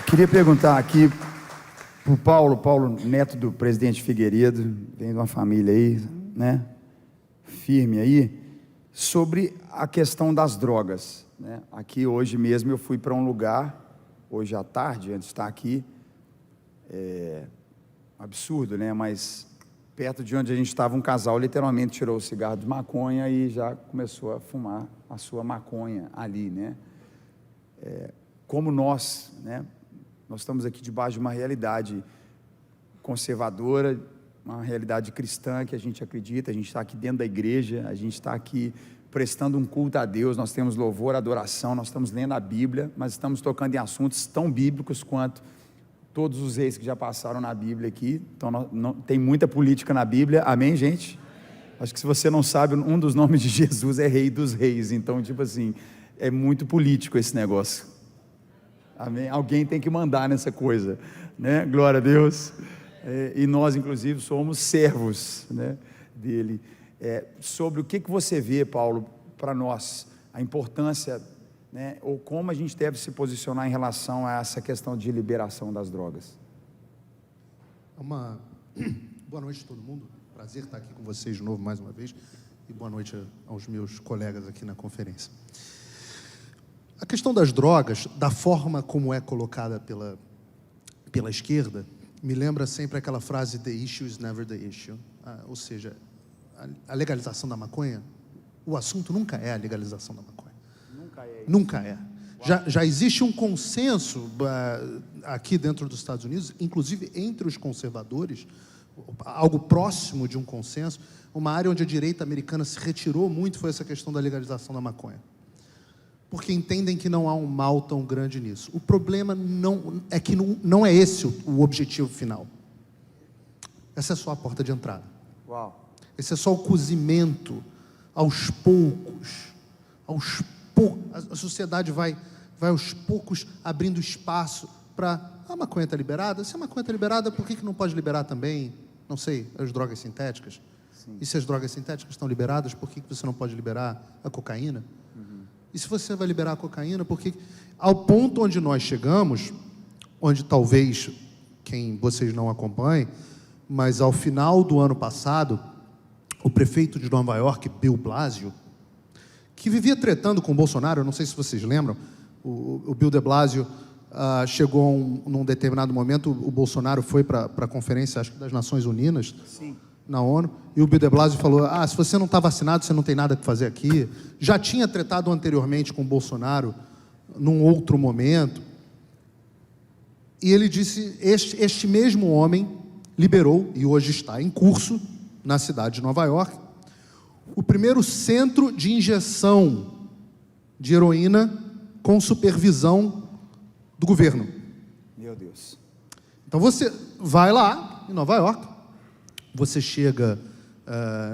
Queria perguntar aqui para o Paulo, neto do presidente Figueiredo, vem de uma família aí, né, firme aí, sobre a questão das drogas, né? Aqui hoje mesmo eu fui para um lugar, hoje à tarde, antes de estar aqui, absurdo, né, mas perto de onde a gente estava, um casal literalmente tirou o cigarro de maconha e já começou a fumar a sua maconha ali, né? Como nós, né, nós estamos aqui debaixo de uma realidade conservadora, uma realidade cristã que a gente acredita, a gente está aqui dentro da igreja, a gente está aqui prestando um culto a Deus, nós temos louvor, adoração, nós estamos lendo a Bíblia, mas estamos tocando em assuntos tão bíblicos quanto todos os reis que já passaram na Bíblia aqui. Então tem muita política na Bíblia, amém, gente? Acho que se você não sabe, um dos nomes de Jesus é Rei dos Reis, então tipo assim, é muito político esse negócio, amém? Alguém tem que mandar nessa coisa, né? Glória a Deus. E nós inclusive somos servos, né, dele. Sobre o que você vê, Paulo, para nós, a importância, né, ou como a gente deve se posicionar em relação a essa questão de liberação das drogas? Boa noite a todo mundo, prazer estar aqui com vocês de novo mais uma vez, e boa noite aos meus colegas aqui na conferência. A questão das drogas, da forma como é colocada pela esquerda, me lembra sempre aquela frase, the issue is never the issue, ou seja, a legalização da maconha, o assunto nunca é a legalização da maconha. Nunca é. Já existe um consenso aqui dentro dos Estados Unidos, inclusive entre os conservadores, algo próximo de um consenso. Uma área onde a direita americana se retirou muito foi essa questão da legalização da maconha, porque entendem que não há um mal tão grande nisso. O problema é que não é esse o objetivo final. Essa é só a porta de entrada. Uau. Esse é só o cozimento, aos poucos. A sociedade vai aos poucos abrindo espaço para... a maconha está liberada? Se a maconha está liberada, por que não pode liberar também, não sei, as drogas sintéticas? Sim. E se as drogas sintéticas estão liberadas, por que você não pode liberar a cocaína? Uhum. E se você vai liberar a cocaína, por que... Ao ponto onde nós chegamos, onde talvez quem vocês não acompanhem, mas ao final do ano passado, o prefeito de Nova York, Bill Blasio, que vivia tretando com o Bolsonaro, eu não sei se vocês lembram, o Bill de Blasio chegou num determinado momento, o Bolsonaro foi para a conferência, acho que das Nações Unidas, sim, na ONU, e o Bill de Blasio falou, se você não está vacinado, você não tem nada que fazer aqui. Já tinha tretado anteriormente com o Bolsonaro, num outro momento, e ele disse, este mesmo homem liberou, e hoje está em curso, na cidade de Nova York, o primeiro centro de injeção de heroína com supervisão do governo. Meu Deus. Então você vai lá em Nova York, você chega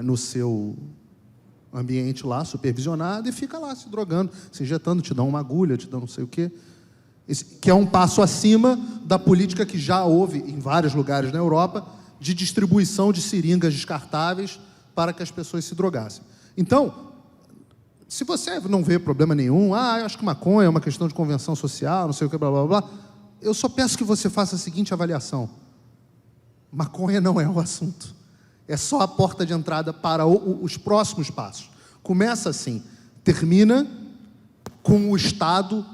no seu ambiente lá, supervisionado, e fica lá se drogando, se injetando, te dão uma agulha, te dão não sei o quê. Que é um passo acima da política que já houve em vários lugares na Europa, de distribuição de seringas descartáveis para que as pessoas se drogassem. Então, se você não vê problema nenhum, eu acho que maconha é uma questão de convenção social, não sei o que, blá, blá, blá, eu só peço que você faça a seguinte avaliação. Maconha não é o assunto. É só a porta de entrada para os próximos passos. Começa assim, termina com o Estado,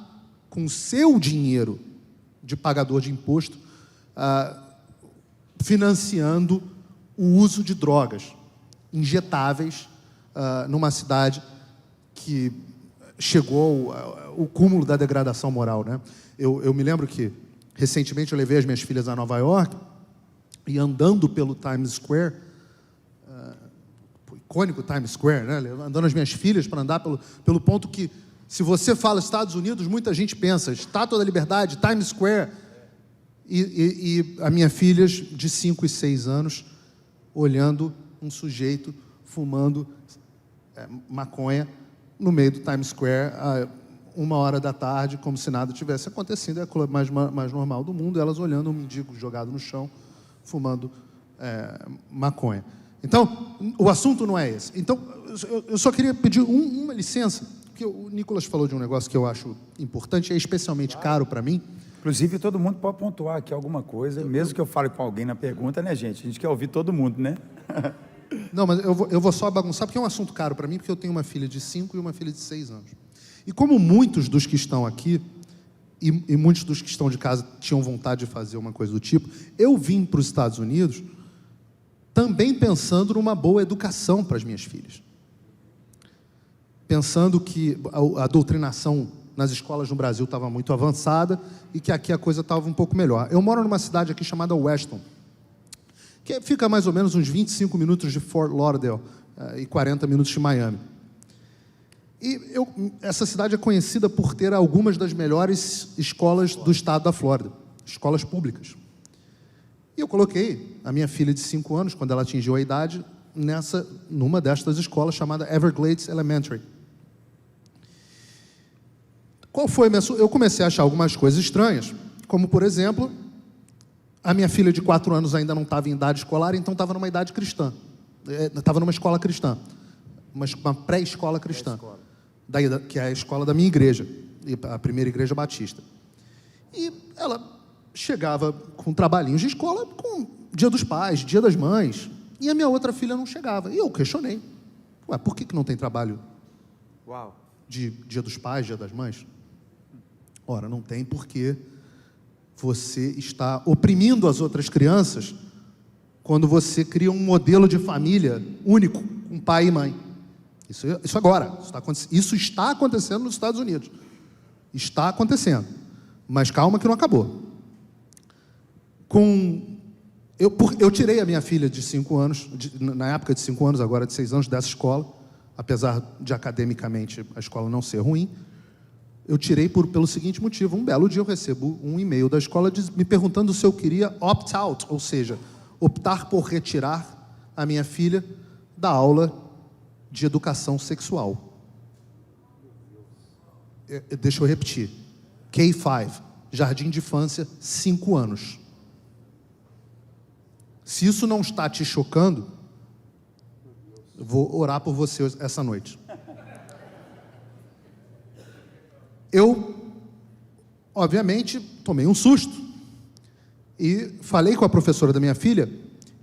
com o seu dinheiro de pagador de imposto, financiando o uso de drogas injetáveis numa cidade que chegou ao cúmulo da degradação moral, né? Eu me lembro que recentemente eu levei as minhas filhas a Nova York e andando pelo Times Square, o icônico Times Square, né? Andando as minhas filhas para andar pelo ponto que, se você fala Estados Unidos, muita gente pensa Estátua da Liberdade, Times Square. E a minha filhas de 5 e 6 anos olhando um sujeito fumando maconha no meio do Times Square a 1h da tarde, como se nada tivesse acontecido. É a coisa mais normal do mundo, elas olhando um mendigo jogado no chão, fumando maconha. Então, o assunto não é esse. Então, eu só queria pedir uma licença, porque o Nicolas falou de um negócio que eu acho importante, é especialmente caro para mim, Inclusive, todo mundo pode pontuar aqui alguma coisa, mesmo que eu fale com alguém na pergunta, né, gente? A gente quer ouvir todo mundo, né? Não, mas eu vou só bagunçar, porque é um assunto caro para mim, porque eu tenho uma filha de 5 e uma filha de 6 anos. E como muitos dos que estão aqui, e muitos dos que estão de casa tinham vontade de fazer uma coisa do tipo, eu vim para os Estados Unidos também pensando numa boa educação para as minhas filhas. Pensando que a doutrinação nas escolas no Brasil estava muito avançada e que aqui a coisa estava um pouco melhor. Eu moro numa cidade aqui chamada Weston, que fica mais ou menos uns 25 minutos de Fort Lauderdale e 40 minutos de Miami. E essa cidade é conhecida por ter algumas das melhores escolas do estado da Flórida, escolas públicas. E eu coloquei a minha filha de 5 anos, quando ela atingiu a idade, numa destas escolas chamada Everglades Elementary. Qual foi a minha... Eu comecei a achar algumas coisas estranhas, como, por exemplo, a minha filha de 4 anos ainda não estava em idade escolar, então estava numa idade cristã. Estava numa escola cristã, uma pré-escola cristã, que é a escola da minha igreja, a primeira igreja batista. E ela chegava com trabalhinhos de escola, com Dia dos Pais, Dia das Mães, e a minha outra filha não chegava. E eu questionei. Ué, por que não tem trabalho de Dia dos Pais, Dia das Mães? Ora, não tem porque você está oprimindo as outras crianças quando você cria um modelo de família único, com pai e mãe. Isso agora, isso está acontecendo nos Estados Unidos. Está acontecendo. Mas calma que não acabou. Eu tirei a minha filha de 5 anos, na época de 5 anos, agora de 6 anos, dessa escola, apesar de academicamente a escola não ser ruim. Eu tirei pelo seguinte motivo: um belo dia eu recebo um e-mail da escola me perguntando se eu queria opt-out, ou seja, optar por retirar a minha filha da aula de educação sexual. Deixa eu repetir. K5, Jardim de Infância, 5 anos. Se isso não está te chocando, eu vou orar por você essa noite. Eu, obviamente, tomei um susto e falei com a professora da minha filha,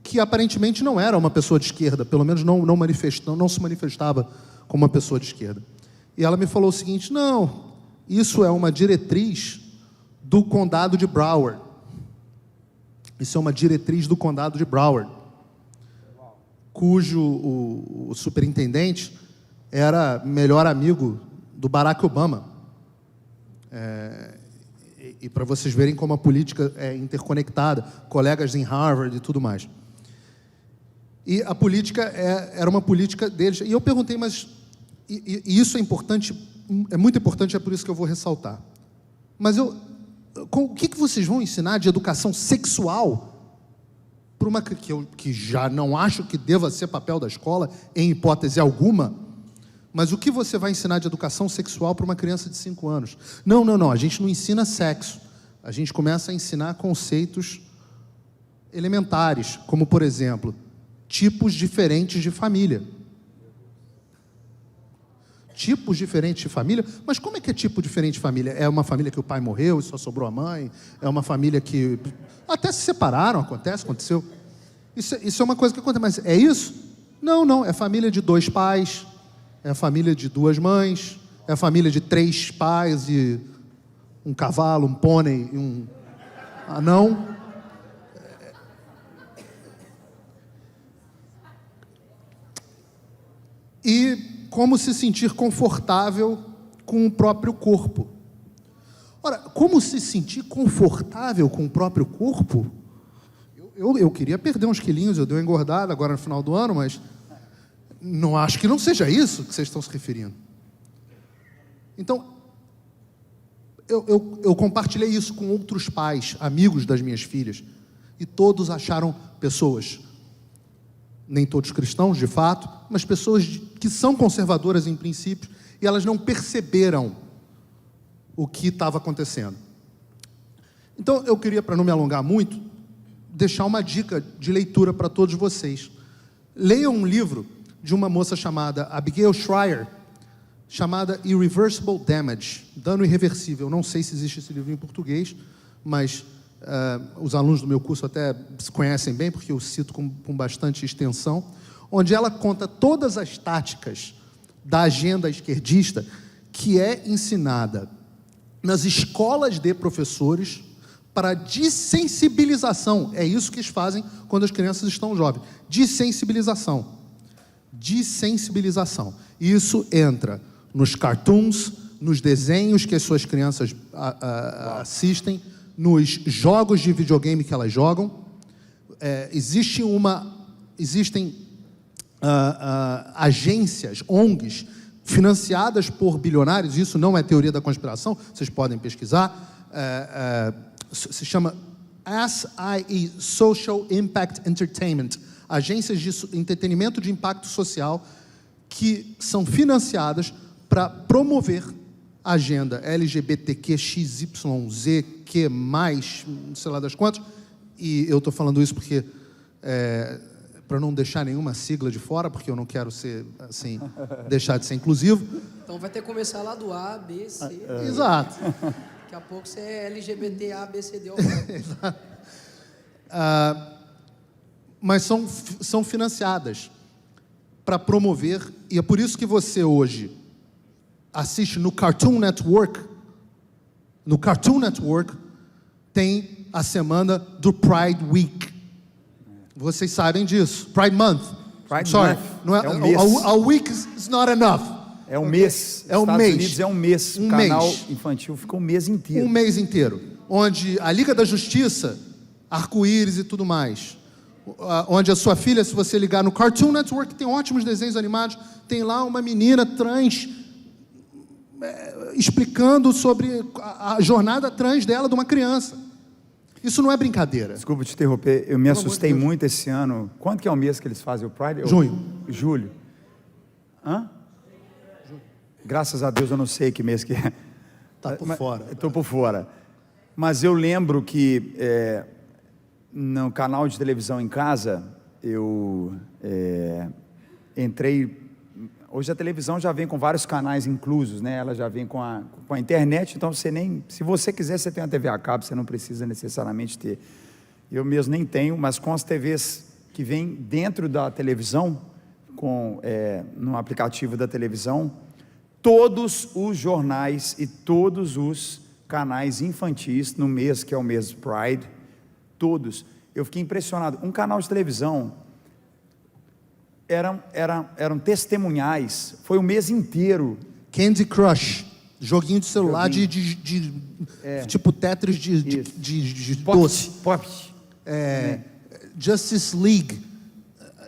que aparentemente não era uma pessoa de esquerda, pelo menos não se manifestava como uma pessoa de esquerda. E ela me falou o seguinte: não, isso é uma diretriz do condado de Broward. Isso é uma diretriz do condado de Broward, cujo o superintendente era melhor amigo do Barack Obama. E para vocês verem como a política é interconectada, colegas em Harvard e tudo mais. E a política era uma política deles. E eu perguntei, mas e isso é importante, é muito importante, é por isso que eu vou ressaltar. Mas o que vocês vão ensinar de educação sexual para uma que já não acho que deva ser papel da escola, em hipótese alguma? Mas o que você vai ensinar de educação sexual para uma criança de 5 anos? Não, a gente não ensina sexo. A gente começa a ensinar conceitos elementares, como, por exemplo, tipos diferentes de família. Tipos diferentes de família? Mas como é que é tipo diferente de família? É uma família que o pai morreu e só sobrou a mãe? É uma família que até se separaram, aconteceu? Isso é uma coisa que acontece, mas é isso? Não, é família de 2 pais, é a família de 2 mães, é a família de 3 pais e um cavalo, um pônei e um anão. E como se sentir confortável com o próprio corpo. Ora, como se sentir confortável com o próprio corpo? Eu queria perder uns quilinhos, eu dei uma engordada agora no final do ano, mas não acho que não seja isso que vocês estão se referindo. Então, eu compartilhei isso com outros pais, amigos das minhas filhas, e todos acharam pessoas, nem todos cristãos, de fato, mas pessoas que são conservadoras em princípios, e elas não perceberam o que estava acontecendo. Então, eu queria, para não me alongar muito, deixar uma dica de leitura para todos vocês. Leiam um livro de uma moça chamada Abigail Shrier, chamada Irreversible Damage, Dano Irreversível. Não sei se existe esse livro em português, mas os alunos do meu curso até se conhecem bem, porque eu cito com bastante extensão, onde ela conta todas as táticas da agenda esquerdista que é ensinada nas escolas de professores para dessensibilização. É isso que eles fazem quando as crianças estão jovens. Dessensibilização. Dessensibilização. Isso entra nos cartoons, nos desenhos que as suas crianças assistem, nos jogos de videogame que elas jogam. Existem agências, ONGs, financiadas por bilionários, isso não é teoria da conspiração, vocês podem pesquisar, se chama SIE, Social Impact Entertainment, agências de entretenimento de impacto social que são financiadas para promover a agenda LGBTQ, XYZ, Q+, sei lá das quantas, e eu estou falando isso porque, para não deixar nenhuma sigla de fora, porque eu não quero ser, assim, deixar de ser inclusivo. Então vai ter que começar lá do A, B, C. Exato. Daqui a pouco você é LGBT, A, B, C, D, O. Exato. Mas são financiadas para promover, e é por isso que você hoje assiste no Cartoon Network. No Cartoon Network tem a semana do Pride Week. Vocês sabem disso. Pride Month. Pride Sorry, Month. não é Um mês. a week is not enough. É um mês. É um Estados mês. Unidos é um mês. Um O canal mês. infantil fica um mês inteiro. Um mês inteiro. Onde a Liga da Justiça, arco-íris e tudo mais. Onde a sua filha, se você ligar no Cartoon Network, tem ótimos desenhos animados, tem lá uma menina trans explicando sobre a jornada trans dela de uma criança. Isso não é brincadeira. Desculpa te interromper, eu me Pelo assustei amor de Deus. muito esse ano. Quanto que é o mês que eles fazem o Pride? Junho. Julho. Hã? Graças a Deus eu não sei que mês que é. Tá por Mas- fora. Estou por fora. Mas eu lembro que no canal de televisão em casa, eu entrei. Hoje a televisão já vem com vários canais inclusos, né? Ela já vem com a internet, então você nem. Se você quiser, você tem uma TV a cabo, você não precisa necessariamente ter. Eu mesmo nem tenho, mas com as TVs que vêm dentro da televisão, no aplicativo da televisão, todos os jornais e todos os canais infantis, no mês que é o mês Pride, todos. Eu fiquei impressionado. Um canal de televisão eram testemunhais, foi o mês inteiro. Candy Crush, joguinho de celular tipo Tetris de doce. Pop. Justice League,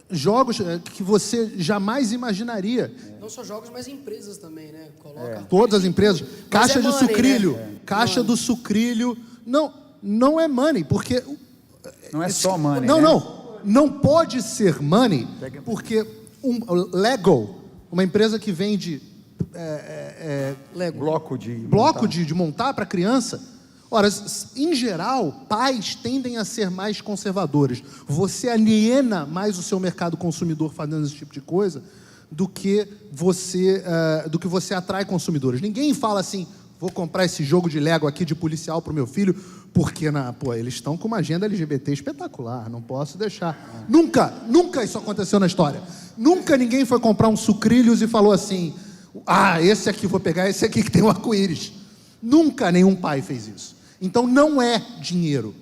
jogos que você jamais imaginaria. Não só jogos, mas empresas também, né? Coloca Todas as empresas, caixa é de money, sucrilho, né? caixa do sucrilho, não é money, porque Não é só money, não, né? não pode ser money, porque Lego, uma empresa que vende Lego. Bloco de de montar para criança. Ora, em geral, pais tendem a ser mais conservadores. Você aliena mais o seu mercado consumidor fazendo esse tipo de coisa do que você atrai consumidores. Ninguém fala assim, vou comprar esse jogo de Lego aqui de policial para o meu filho, porque eles estão com uma agenda LGBT espetacular, não posso deixar. Nunca isso aconteceu na história. Nunca ninguém foi comprar um sucrilhos e falou assim, esse aqui vou pegar, esse aqui que tem o arco-íris. Nunca nenhum pai fez isso. Então não é dinheiro.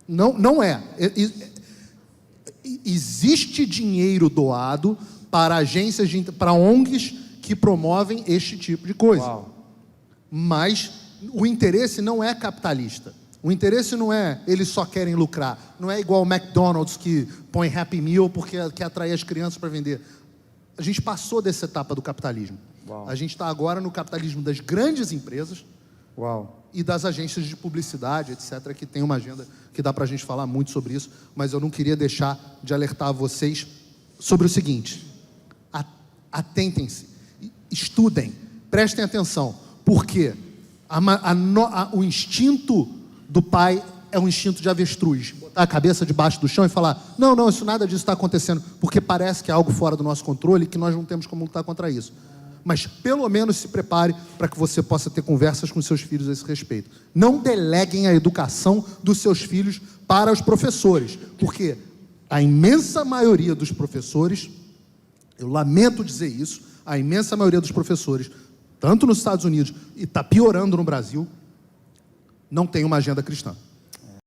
Não é. Existe dinheiro doado para agências, para ONGs que promovem este tipo de coisa. Uau. Mas o interesse não é capitalista. O interesse não é eles só querem lucrar. Não é igual o McDonald's que põe Happy Meal porque quer atrair as crianças para vender. A gente passou dessa etapa do capitalismo. Uau. A gente está agora no capitalismo das grandes empresas e das agências de publicidade, etc., que tem uma agenda que dá para a gente falar muito sobre isso, mas eu não queria deixar de alertar vocês sobre o seguinte: atentem-se, estudem, prestem atenção, porque o instinto do pai é um instinto de avestruz, botar a cabeça debaixo do chão e falar, não, isso nada disso está acontecendo, porque parece que é algo fora do nosso controle e que nós não temos como lutar contra isso. mas pelo menos se prepare para que você possa ter conversas com seus filhos a esse respeito. Não deleguem a educação dos seus filhos para os professores, porque a imensa maioria dos professores, eu lamento dizer isso, a imensa maioria dos professores, tanto nos Estados Unidos e está piorando no Brasil, não tem uma agenda cristã.